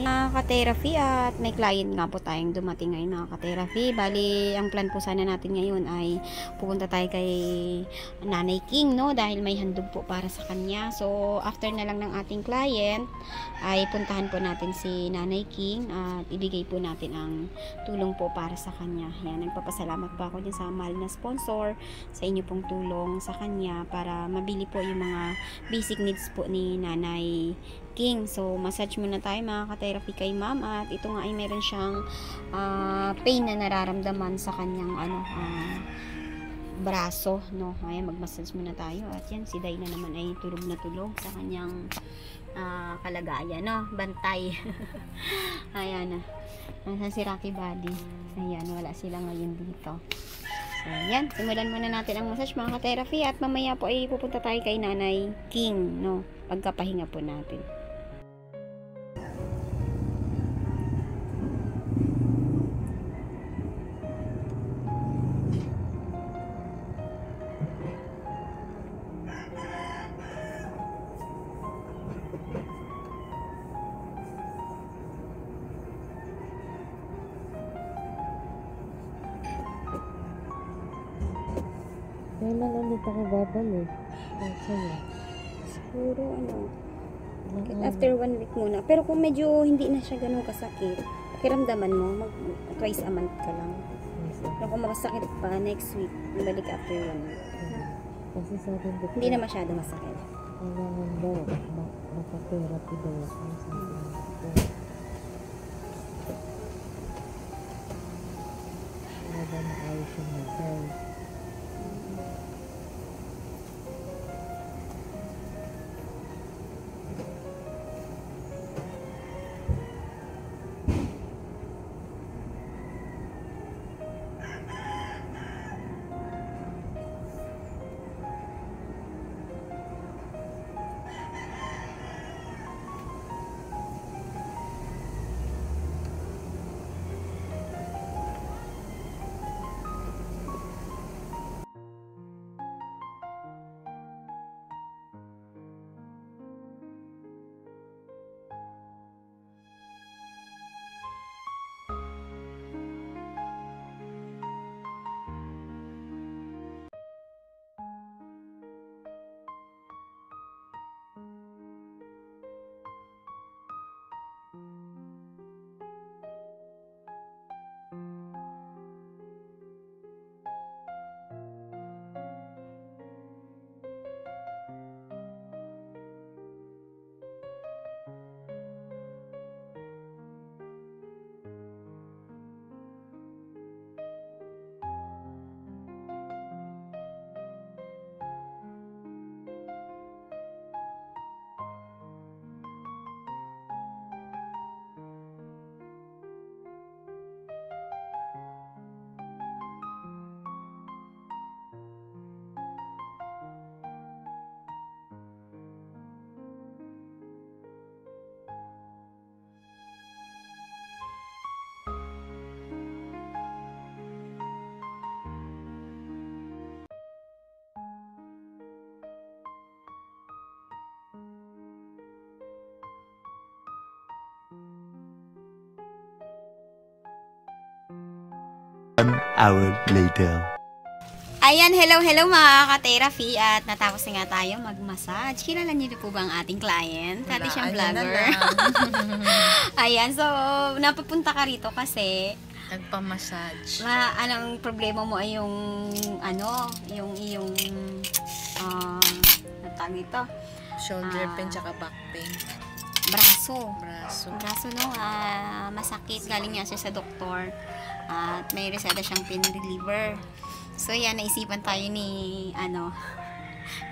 Mga ka-therapy, at may client nga po tayong dumating ngayon mga ka-therapy. Bali, ang plan po sana natin ngayon ay pupunta tayo kay Nanay King, no? Dahil may handog po para sa kanya. So, after na lang ng ating client, ay puntahan po natin si Nanay King at ibigay po natin ang tulong po para sa kanya. Yan, nagpapasalamat po ako din sa mahal na sponsor sa inyo pong tulong sa kanya para mabili po yung mga basic needs po ni Nanay King. So, massage muna tayo mga ka-therapy kay ma'am, at ito nga ay meron siyang pain na nararamdaman sa kanyang braso, no? Ayan, mag-massage muna tayo. At yan, si Day na naman ay tulog na tulog sa kanyang kalagayan, no? Bantay. Ayan na. Nasaan si Rocky Buddy? Ayan, wala sila ngayon dito. So, yan. Simulan muna natin ang massage mga ka-therapy, at mamaya po ay pupunta tayo kay Nanay King, no? Pagkapahinga po natin. Kailan ulit ako babalik? Sa'yo? Siguro after 1 week muna. Pero kung medyo hindi na siya ganun kasakit, pakiramdaman mo, mag-twice a month ka lang. Pero kung makasakit pa, next week, balik after 1 week. Kasi sa akin, Hindi na masyado masakit. kailangan daw, maka-therapy daw ako. Wala na ayos yung matay. An hour later. Ayan, hello mga ka-therapy, at natapos na nga tayo mag-massage. Kilala niyo po ba ang ating client? Dati siyang vlogger. Ayan, so napapunta ka rito kasi nagpa-massage. Anong problema mo ay yung yung iyong tawag ito? Shoulder pain tsaka back pain. Braso, no? Masakit. Galing nga siya sa doktor. At may reseta siyang pain reliever. So, yan, naisipan tayo ni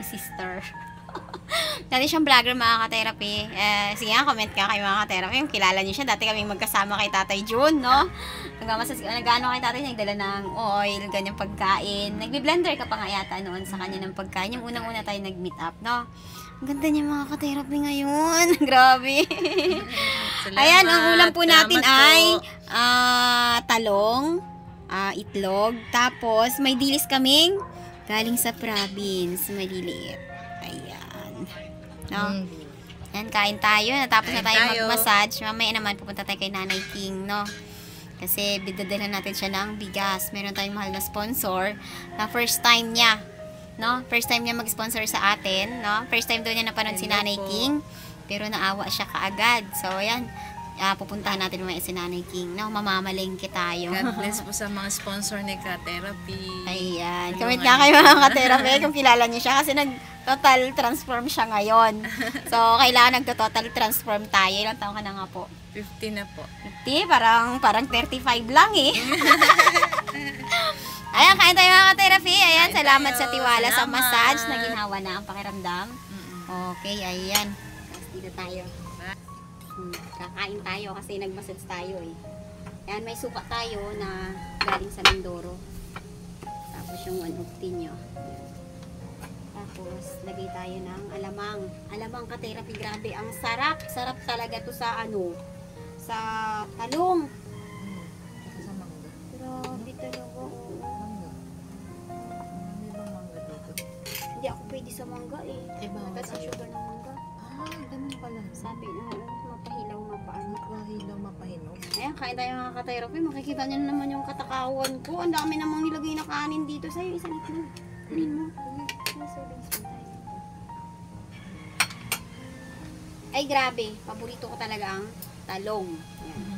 sister. Dati siyang vlogger mga ka-therapy. Sige nga, comment ka kay mga ka-therapy. Yung kilala niyo siya. Dati kaming magkasama kay Tatay June, no? Nag-ano kay Tatay, nagdala ng oil, ganyang pagkain. Nagbi-blender ka pa nga yata noon sa kanya ng pagkain. Yung unang-una tayo nag-meet up, no? Ang ganda niya mga ka-therapy ngayon. Grabe. Ayan, ang ulam po natin ay talong, itlog, tapos may dilis kaming galing sa province, maliliit. Ayan. No? Yan, kain tayo. Natapos na Kain tayo tayo. mag-massage. Mamaya naman pupunta tayo kay Nanay King, no? Kasi bidadala natin siya ng bigas. Meron tayong mahal na sponsor na first time niya, no? First time niya mag-sponsor sa atin, no? First time daw niya napanood si Hello Nanay po. King, pero naawa siya kaagad. So, ayan, pupuntahan natin mamaya si Nanay King, no? Mamamalengke tayo. God bless po sa mga sponsor ni Ka-Therapy. Ayan. Tulungan Comment nga kayo niyo. mga ka-therapy kung kilala niyo siya kasi nag-total transform siya ngayon. So, kailangan nag-total transform tayo. Ilang taon ka na nga po? 50 na po. 50? Parang 35 lang eh. Ayan, kain tayo mga ka-therapy. Ayan, Kain salamat tayo. sa tiwala sa Salamat. massage na ginawa na ang pakiramdam. Mm-mm. Okay, ayan. Tapos dito tayo. Kakain tayo kasi nag-massage tayo eh. Ayan, may suka tayo na galing sa Mindoro. Tapos yung 150 nyo. Ayan. Tapos, lagay tayo ng alamang. Alamang ka-therapy, grabe. Ang sarap. Sarap talaga to sa ano, sa talong. Saka sa mangga. Grabe talaga. Oo. Mangga. Ano bang mangga dito? Hindi ako pwede sa mangga eh. Iba ang Mataas ang sa'yo. sugar ng mangga. Ganun pala. Sabi na, mapahilaw, mapaano. Mahilaw, mapahinog. Ayan, kain tayo mga ka-therapy. Makikita nyo na naman yung katakawan ko. Ang dami namang nilagay na kanin dito. Sa'yo, isang itlog. Kunin mo. Ay, savings pa tayo. Ay, grabe. Paborito ko talaga ang talong. Ayan.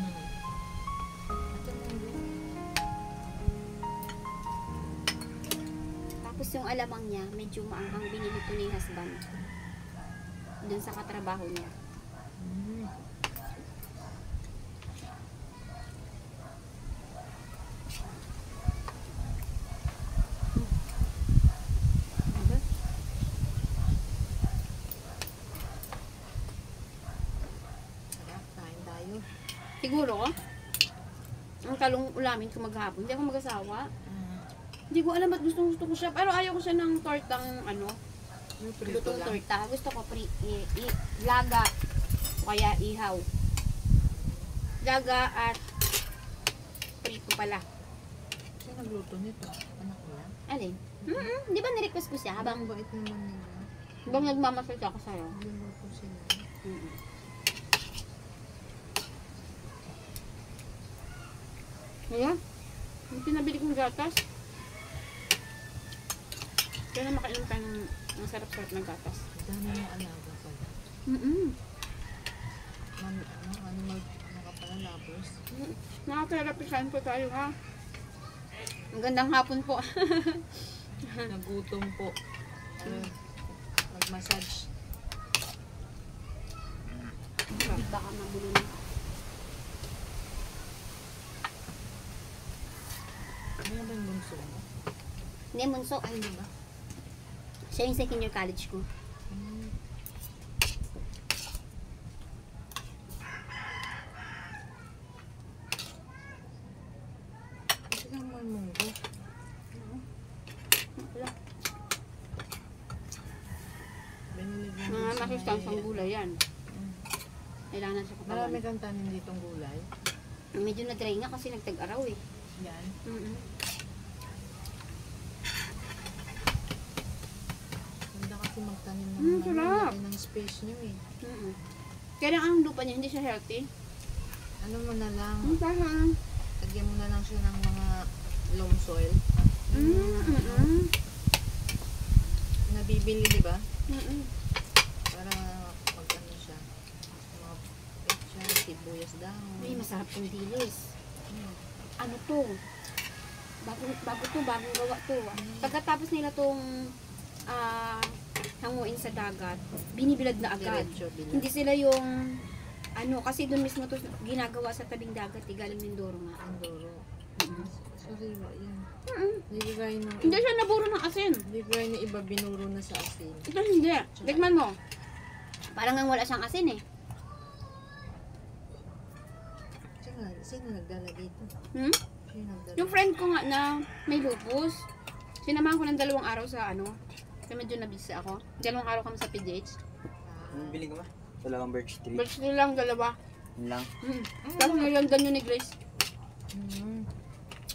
Tapos yung alamang niya, medyo maanghang, binili ko ni husband. Doon sa katrabaho niya. Sarap, kain tayo. Siguro, ang talong ulamin ko maghapon. Hindi ako mag-asawa. Hindi ko alam ba't gusto ko siya. Pero ayaw ko siya ng tortang ano, Yung prito lutong lang. torta. Gusto ko laga o kaya ihaw. Laga at prito pala. Sino nagluto nito? Anak ko yan? Alin? Di ba nirequest ko siya habang Ang bait naman nila. nagmamasal ako sa'yo? Nagluto sila. Ayan. Yung pinabili kong gatas. Kaya na makainom tayo ng sarap-sarap ng gatas. Dami yung alaga pala. Animal na ka pala, lovers. Nakaka-therapy kain po tayo ha. Ang gandang hapon po. Nagutom po. Mag-massage. Baka magulo na. Ano ba yung bunso mo? Hindi, Munso. Ay, di ba? Siya yung second year college ko. Kasi lang mo yung munggo. Binili ko Mga yung sa masustansang may- gulay yan. Kailangan sa katawan. Marami kang tanim ditong gulay. Medyo na-dry nga kasi nagtag-araw eh. Yan. Ganda kasi magtanim ng mga Sarap. laki ng space nyo eh. Kaya lang ang lupa niya hindi siya healthy. Ano mo na lang, Parang, lagyan mo na lang siya ng mga loam soil. Nabibili, di ba? Para mag-ano siya. Mga pecha, sibuyas dahon. Ay, masarap yung dilis. Mm. Ano to? Bagong gawa to. Pagkatapos nila tong hanguin sa dagat, binibilad na agad. Diretso, bilad. Hindi sila yung ano, kasi doon mismo to ginagawa sa tabing dagat, galing Mindoro nga. Andoro. Sariwa yan. Hindi gaya ng Hindi siya naburo ng asin. Hindi gaya ng iba binuro na sa asin. Ito hindi. Tikman mo. Parang nga wala siyang asin eh. Tsaka, sino nagdala dito? Sino nagdala? Yung friend ko nga na may lupus, sinamahan ko ng 2 araw sa ano, kasi medyo nabisa ako. 2 araw kami sa PDH. Anong bili ka ba? Wala kang birch tree. Birch tree lang, 2. Yun lang. Tapos nilandan yun ni Grace.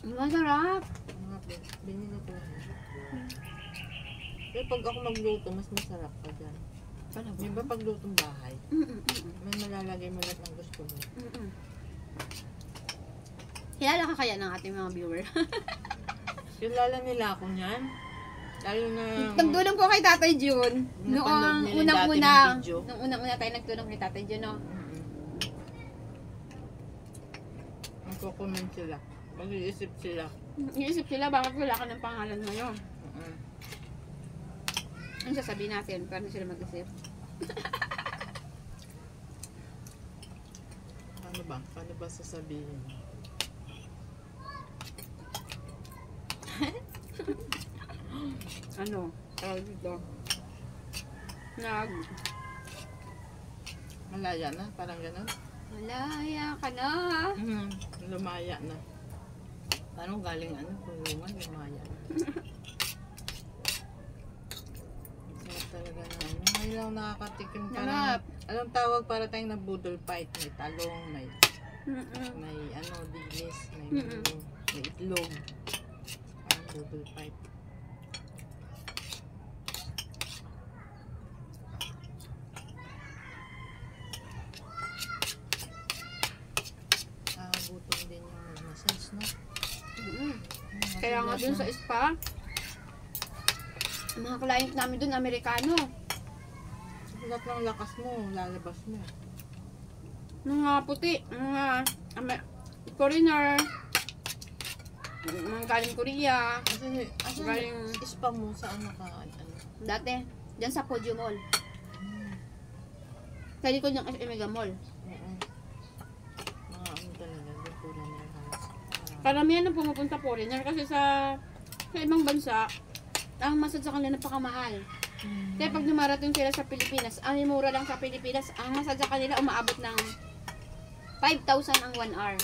Masarap. Mga binili ko. Pero pag ako magluto, mas masarap pa dyan. Ano Di ba paglutong bahay, Mm-mm. may malalagay mo lahat ng gusto mo. Mm-mm. Kilala ka kaya ng ating mga viewer? Kilala nila ako niyan. Lalo na... Nagtulong po kay Tatay Jun. Napanood Noong nila dati unang-una. ng video. Nung unang-una tayo nagtulong kay Tatay Jun, no? Magko-comment sila. Mag-iisip sila. Iisip sila, bakit wala ka ng pangalan ngayon? Ano sasabihin natin? Paano sila mag-isip? Ano ba? Paano ba sasabihin? Ano? Tawag dito. Malaya na? Parang ganun? Malaya ka na. Lumaya na. Parang galing ano? Kulungan, lumaya na. Sarap talaga na ano. Ngayon lang nakakatikim parang... Sarap. Anong tawag para tayong nabudol fight? May talong, may Mm-mm. ano, dilis, may, Mm-mm. may itlog. Parang budol fight. Gutom din yung massage, no? Mm-mm. Kaya nga dun sa spa, mga client namin dun, Amerikano. Lahat ng lakas mo, lalabas mo. Mga puti, mga foreigner, mga galing Korea, Asan galing spa mo? Saan naka, ano? dati, dyan sa Podio Mall. Sa likod ng Mega Mall. Oo. Mga ano talaga, doon puro na yung halos. Karamihan na pumupunta foreigner kasi sa ibang bansa, ang massage sa kanila napakamahal. Kaya pag dumarating sila sa Pilipinas, ang mura lang sa Pilipinas, ang massage sa kanila umaabot ng 5,000 ang 1 hour.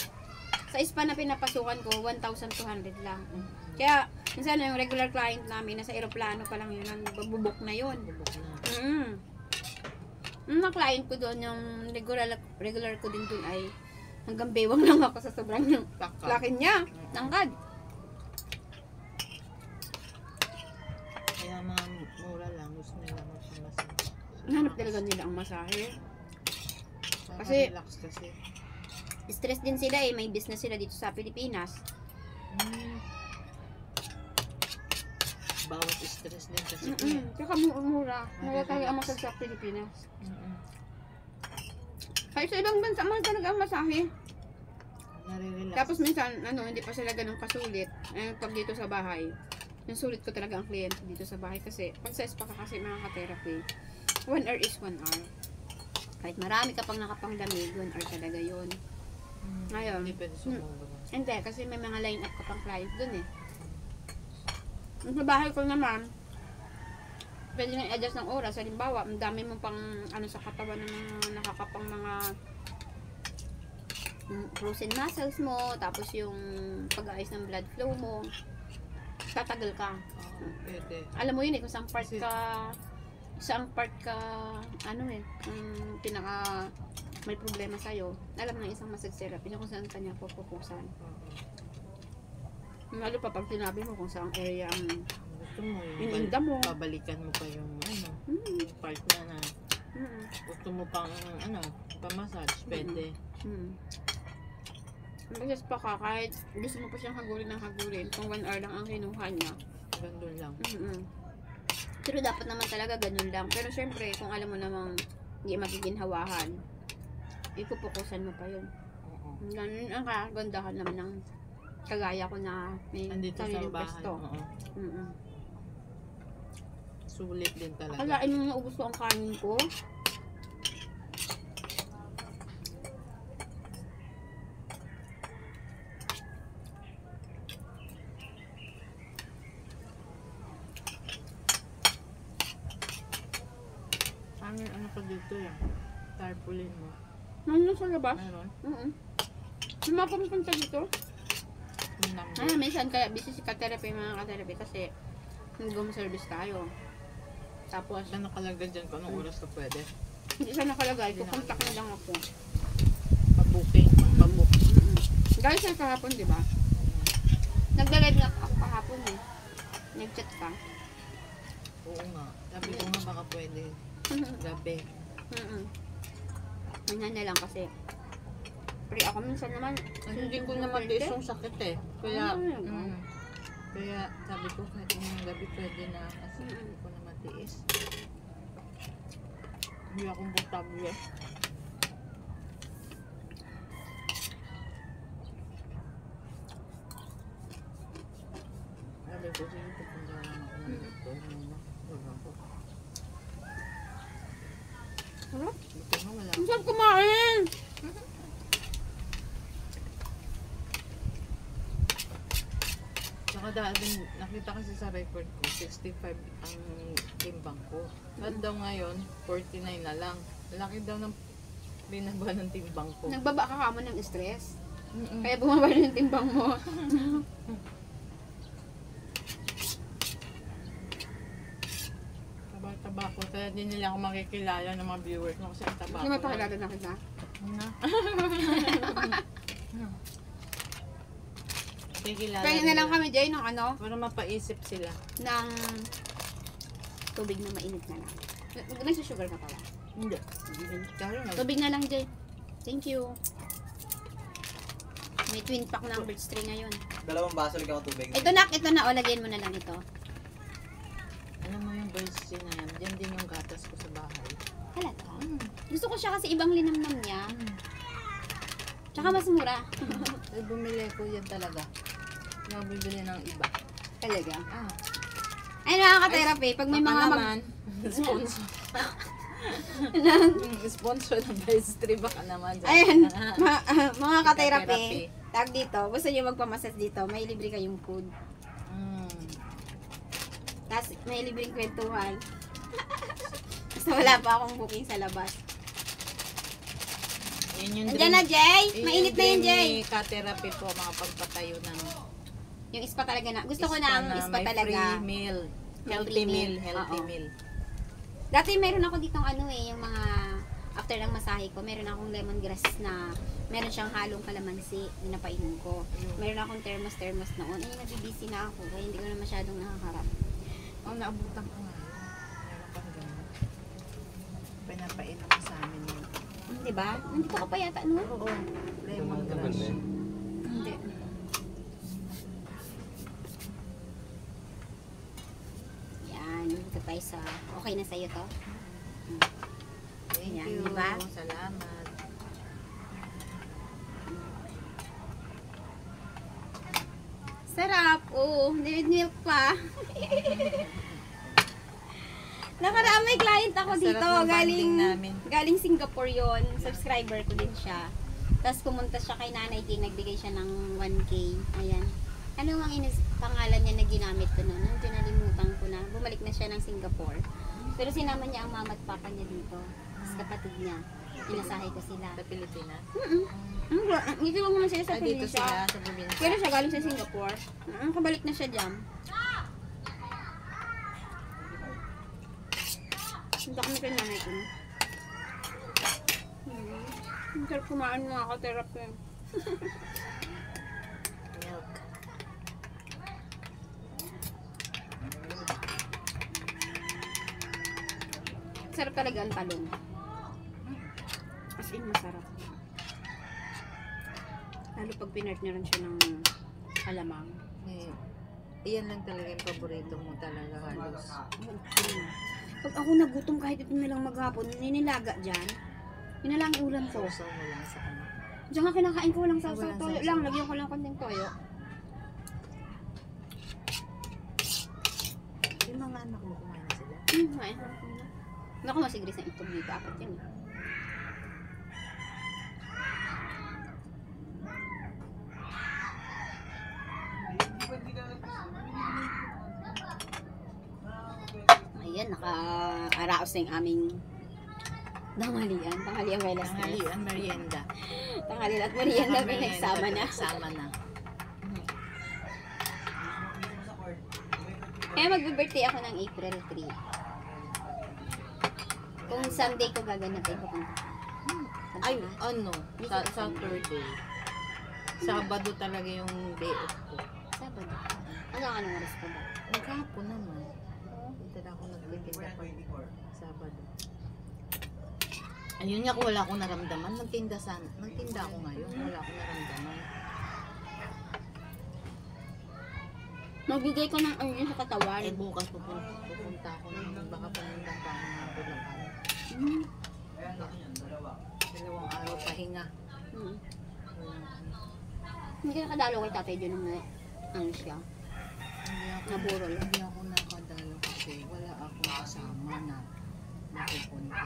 Sa spa na pinapasukan ko, 1,200 lang. Kaya, minsan yung regular client namin, nasa aeroplano pa lang yun, bubuk na yun. Bubok na. Yung mga client ko doon, yung regular ko din doon ay hanggang bewang lang ako sa sobrang yung Taka. laki niya, tangkad. Kaya mga mura lang, gusto nila magpamassage. Hanap talaga nila ang masahe. Kasi- Relax kasi. Stress din sila eh, may business sila dito sa Pilipinas. Bawat stress din kasi. ito eh. Tsaka mura. Mura talaga ang massage sa Pilipinas. Kahit sa ibang bansa, mahal talaga ang masahe. Nare-relax. Tapos minsan, hindi pa sila ganun kasulit. Pag dito sa bahay, yung sulit ko talaga ang kliyente dito sa bahay. Kasi, pag sa spa ka kasi mga ka-therapy, 1 hour is 1 hour. Kahit marami ka pang nakapanglamig, 1 hour talaga yun. Ngayon, Hindi pwede sumobra. Hindi, kasi may mga line up ka pang client dun eh. Yung sa bahay ko naman, pwede nang i-adjust ng oras. Halimbawa, ang dami mo pang sa katawan ng mga nakakapang mga frozen muscles mo, tapos yung pag-aayos ng blood flow mo, tatagal ka. Pwede. Alam mo yun eh, kung saan part ka, pinaka may problema sa'yo, alam ng isang massage therapy na kung saan kanya pupukusan. Lalo pa pag sinabi mo kung saan area ang Gusto mo ininda mo. Pabalikan mo pa yung yung part na gusto mo pang pamassage, pwede. Mag-just pa ka, kahit gusto mo pa siyang hagulin ng hagulin, kung 1 hour lang ang kinuha niya. Gandun lang. Pero dapat naman talaga ganun lang. Pero syempre, kung alam mo namang hindi magiginhawahan, ikupukusan mo pa yun. Ganun ang kagandahan naman ng kagaya ko na may Andito sa sariling bahay. pwesto. Sulit din talaga. Akalain mo naubos ko ang kanin ko. Ano pa dito yan? Tarpaulin mo. Nandun sa labas. Meron? May mga pumunta dito. Yung number. Minsan kaya busy si ka-therapy, mga ka-therapy kasi nag-home service tayo. Tapos, Siya nakalagay dyan kung anong oras ka pwede. hindi siya nakalagay. Kukontak na lang ako. Pabooking. Pagpabook. Dahil siya kahapon, di ba? Nagla-live na ako kahapon eh. Nag-chat ka. Oo nga. Sabi ko nga baka pwede. Gabi. Ganyan na lang kasi. Pero ako minsan naman, Hindi ko na matiis yung sakit eh. Kaya, Mm. kaya sabi ko kahit ngayong gabi pwede na kasi hindi ko na matiis. Hindi ako komportable. Sabi ko sige, pupunta lang ako ng doktor. Huwag ako. Sarap. Buti nga wala. Ang sarap kumain! Saka dahil din, nakita kasi sa record ko, 65 ang timbang ko. At daw ngayon, 49 na lang. Laki daw ng binaba ng timbang ko. Nagbaba ka kamo ng stress. Mm-mm. Kaya bumaba na yung timbang mo. Taba-taba ko. Kaya din nila ako makikilala ng mga viewers mo kasi ang taba Hindi ko. mapakilala na kita. Kikilala Kaya na lang kami, Jay, ng ano, para mapaisip sila. ng tubig na mainit na lang. Nagsusugar ka pala. Hindi. Kaya nag- Tubig na lang, Jay. Thank you. May twin pack ng birch tree ngayon. Dalawang baso lang ako tubig. Ito na, o, lagyan mo na lang ito. Alam mo yung birds na yan, dyan din yung gatas ko sa bahay. Halata. Gusto ko siya kasi ibang linamnam niya. Tsaka mas mura. Ay, bumili ko yan talaga. Nabibili ng iba. Talaga. Ah. Ay, nakaka-therapy. Pag may Baka mga naman, sponsor. Sponsor ng birds tree baka naman. dyan. Ayan, mga ka-therapy. Ka-therapy. Tag dito. Gusto nyo magpamasas dito. May libre kayong food. Tapos may libreng kwentuhan. Basta wala pa akong booking sa labas. Yun yung Andiyan na, Jay! yun Mainit na dream yun, Jay! ni ka-therapy po, mga pagpatayo ng Yung ispa talaga na. Gusto ko na ang ispa may talaga. free meal. May Healthy free meal. meal. Healthy Oo. meal. Dati meron ako ditong ano eh, yung mga after ng masahe ko, meron akong lemongrass na meron siyang halong kalamansi, pinapainom ko. Meron akong thermos noon. Ay, nabibisi na ako, kaya hindi ko na masyadong nakakarap. Oh, naabutan ko nga yun. Meron pang gano'n. Pinapainom ko sa amin yun. Diba? Nandito ka pa yata, no? Oo. Lemongrass. Hindi. Yan, dito tayo sa, okay na sa'yo to? Thank Ayan, you. diba? Salamat. Sarap, oo, with milk pa. Nakaraan may client ako Masarap dito, ng galing bonding namin. galing Singapore yon, subscriber ko din siya. Tapos pumunta siya kay Nanay Jane, nagbigay siya ng 1K. Ayan. Ano ang pangalan niya na ginamit ko noon? Nung tinalimutan ko na. Bumalik na siya ng Singapore. Pero sinama niya ang mama at papa niya dito. Tapos kapatid niya. Inasahay ko sila. Sa Pilipinas. Hindi ko naman sila sa Ah, dito probinsya. sila sa probinsya. Pero siya galing sa Singapore. Kabalik na siya dyan. Hindi kami kay nanay ko. Ang sarap kumain mga ka-therapy. Milk. Sarap talaga ang talong. As in, masarap. Lalo pag pinartneran siya ng alamang. Eh, iyan lang talaga yung paborito mo talaga halos. Pag ako nagutom kahit ito nilang maghapon, ninilaga dyan. Yun na lang ang ulam ko. Sausaw mo lang sa ano. Diyan nga kinakain ko walang sausaw Walang toyo sausaw. lang. Lagyan ko lang konting toyo. Yung mga anak mo kumain na sila. Kumain ko na. Naku, masigris ng itlog dito. Apat yan. Ayan, naka-araos na yung aming tanghalian. Tanghalian may last Tanghalian, merienda. Tanghalian at merienda pinagsama na. Sama na. Kaya magbe-birthday ako ng April 3. Kung Sunday ko gaganapin ko punta. Ay, ano? Saturday. Sabado talaga yung day off ko. Sabado. Anong oras ko ba? Nagkahapon naman. Dito na ako nagtitinda pag Sabado. Ayun nga, kung wala akong naramdaman, magtinda ako ngayon, wala akong naramdaman. Magbigay ko ng ano yun sa katawan. Eh bukas pupunta ako ng baka paninda pa ako ng Bulacan. Mm. 2 araw pahinga. Mm. Hindi ka nakadalo kay tatay dyan nung ano siya. Naburol. Hindi ako nakadalo kasi wala akong kasama na napupunta.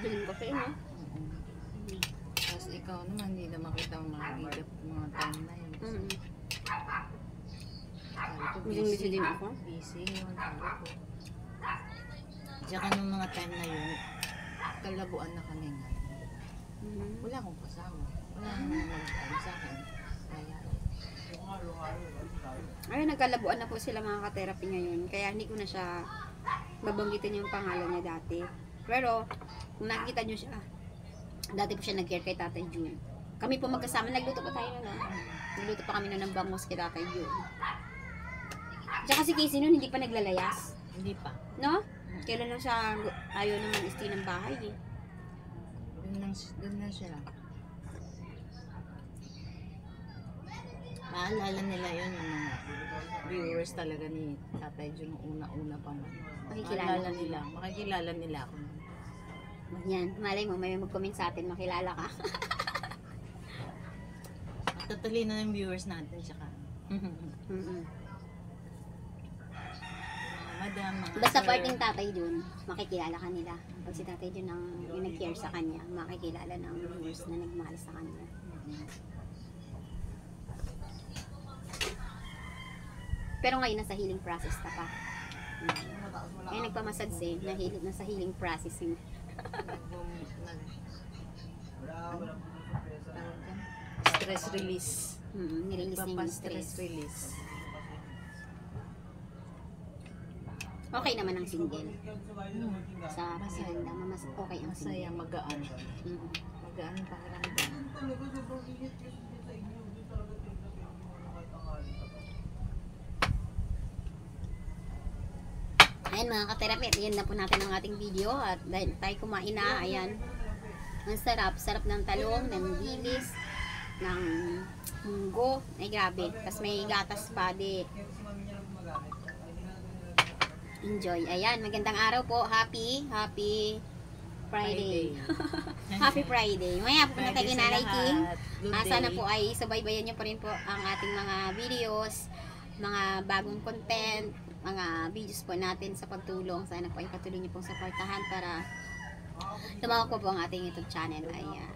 Galing ko sa'yo, no? Tapos ikaw naman, hindi na makita ang mga time na yun. Sabi ko, Busy din ako. Busy yun, sabi ko. Tsaka nung mga time na yun, kalabuan na kami nga. Wala akong kasama. Wala akong mag-ano sa akin. Kaya, Ayun, nagkalabuan na po sila mga ka-therapy ngayon. Kaya hindi ko na siya babanggitin yung pangalan niya dati. Pero, kung nakikita nyo siya, dati po siya nag-care kay Tatay June. Kami po magkasama, nagluto pa tayo no? Nagluto pa kami ng bangus kay Tatay June. Tsaka si Casey nun, hindi pa naglalayas. hindi pa. No? Kailan lang siya ayaw naman stay ng bahay eh. Doon lang siya. Maalala nila yun yung mga viewers talaga ni Tatay Jun nung una-una pa man. Makikilala Makikilala nila ako. Yan, malay mo, may mag-comment sa atin, makilala ka. Tatalino ng viewers natin, tsaka. Madam, mga Basta sir. parting Tatay Jun, makikilala ka nila. Pag si Tatay Jun ang yung nag-care sa kanya, makikilala ng viewers na nagmahal sa kanya. Pero ngayon nasa healing process ka pa. Ngayon nagpamassage eh, nasa healing process yun. Stress release. Nirelease niya yung Stress stress. release. Okay naman ang single. Sa pakiramdam, mas okay ang Masaya, single. magaan. Mm. Magaan pakiramdam. Ayan mga ka-therapy, yan na po natin ang ating video at dahil tayo kumain na, ayan. Ang sarap ng talong, ng dilis, ng munggo. Ay grabe, tapos may gatas pa di. Enjoy. Ayan, magandang araw po. Happy Friday. Happy Friday. Maya po na tayo Friday sa Nanay lahat. King. Good Sana day. po ay subaybayan nyo pa rin po ang ating mga videos, mga bagong content, mga videos po natin sa pagtulong. Sana po ay patuloy nyo pong supportahan para tumawag po ang ating YouTube channel. Ayan.